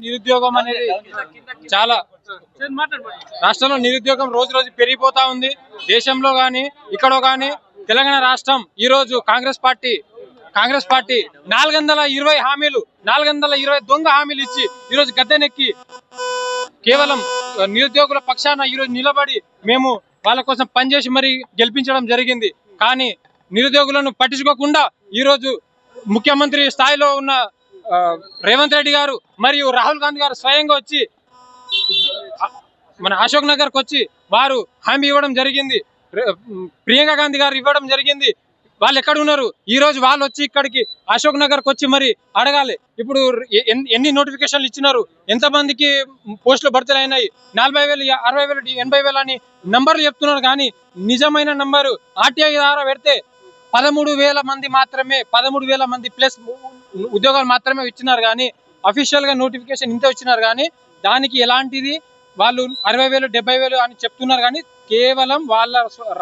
నిరుద్యోగం అనేది చాలా రాష్ట్రంలో నిరుద్యోగం రోజు రోజు పెరిగిపోతా ఉంది. దేశంలో గాని ఇక్కడో గాని తెలంగాణ రాష్ట్రం ఈ రోజు కాంగ్రెస్ పార్టీ 420 హామీలు 420 దొంగ హామీలు ఇచ్చి ఈ రోజు గద్దెనెక్కి కేవలం నిరుద్యోగుల పక్షాన ఈ రోజు నిలబడి మేము వాళ్ళ కోసం పనిచేసి మరి గెలిపించడం జరిగింది. కానీ నిరుద్యోగులను పట్టించుకోకుండా ఈ రోజు ముఖ్యమంత్రి స్థాయిలో ఉన్న రేవంత్ రెడ్డి గారు మరియు రాహుల్ గాంధీ గారు స్వయంగా వచ్చి మన అశోక్ నగర్ కు వచ్చి వారు హామీ ఇవ్వడం జరిగింది. ప్రియాంక గాంధీ గారు ఇవ్వడం జరిగింది. వాళ్ళు ఎక్కడ ఉన్నారు? ఈ రోజు వాళ్ళు వచ్చి ఇక్కడికి అశోక్ నగర్ కు వచ్చి మరి అడగాలి. ఇప్పుడు ఎన్ని నోటిఫికేషన్లు ఇచ్చినారు, ఎంత మందికి పోస్టులు భర్తీ అయినాయి, 40,000 60,000 80,000 అని నంబర్లు చెప్తున్నారు. కానీ నిజమైన నంబరు ఆర్టీఐ ద్వారా పెడితే 13,000 మంది మాత్రమే 13,000 మంది ప్లస్ ఉద్యోగాలు మాత్రమే ఇచ్చినారు. కానీ అఫీషియల్ గా నోటిఫికేషన్ ఇంత ఇచ్చినారు. కానీ దానికి ఎలాంటిది వాళ్ళు 60,000 70,000 అని చెప్తున్నారు. కానీ కేవలం వాళ్ళ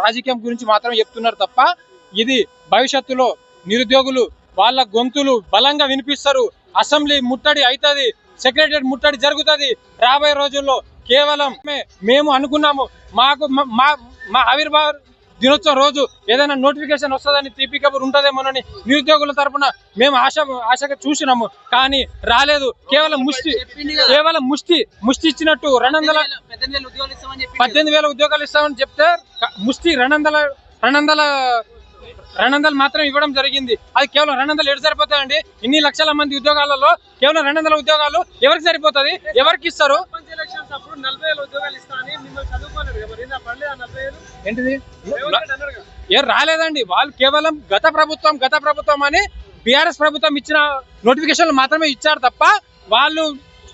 రాజకీయం గురించి మాత్రమే చెప్తున్నారు తప్ప ఇది భవిష్యత్తులో నిరుద్యోగులు వాళ్ళ గొంతులు బలంగా వినిపిస్తారు. అసెంబ్లీ ముట్టడి అవుతుంది, సెక్రటరియట్ ముట్టడి జరుగుతుంది రాబోయే రోజుల్లో. కేవలం మేము అనుకున్నాము మాకు మా ఆవిర్భావ దినోత్సవం రోజు ఏదైనా నోటిఫికేషన్ వస్తుందని తీపి కబురు ఉంటుందేమోనని నిరుద్యోగుల తరఫున మేము ఆశగా చూసినాము. కానీ రాలేదు. కేవలం ముష్టి ఇచ్చినట్టు 18,000 ఉద్యోగాలు ఇస్తామని చెప్తే ముష్టి 200 మాత్రం ఇవ్వడం జరిగింది. అది కేవలం 200 ఎటు సరిపోతాయండి? ఇన్ని లక్షల మంది ఉద్యోగాలలో కేవలం 200 ఉద్యోగాలు ఎవరికి సరిపోతుంది? ఎవరికి ఇస్తారు? ఏంటిది రాలేదండి. వాళ్ళు కేవలం గత ప్రభుత్వం అని బీఆర్ఎస్ ప్రభుత్వం ఇచ్చిన నోటిఫికేషన్లు మాత్రమే ఇచ్చారు తప్ప వాళ్ళు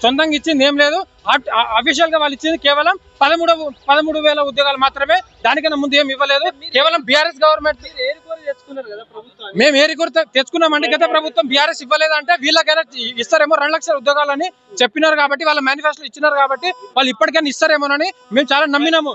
సొంతంగా ఇచ్చింది ఏం లేదు. అఫీషియల్ గా వాళ్ళు ఇచ్చింది కేవలం 13,000 ఉద్యోగాలు మాత్రమే. దానికన్నా ముందు ఏం ఇవ్వలేదు. కేవలం బీఆర్ఎస్ గవర్నమెంట్ మేము ఏరికూర తెచ్చుకున్నామండి. గత ప్రభుత్వం బీఆర్ఎస్ ఇవ్వలేదు అంటే వీళ్ళకైనా ఇస్తారేమో 2 లక్షల ఉద్యోగాలని చెప్పినారు. కాబట్టి వాళ్ళ మేనిఫెస్టో ఇచ్చినారు. కాబట్టి వాళ్ళు ఇప్పటికైనా ఇస్తారేమోనని మేము చాలా నమ్మినాము.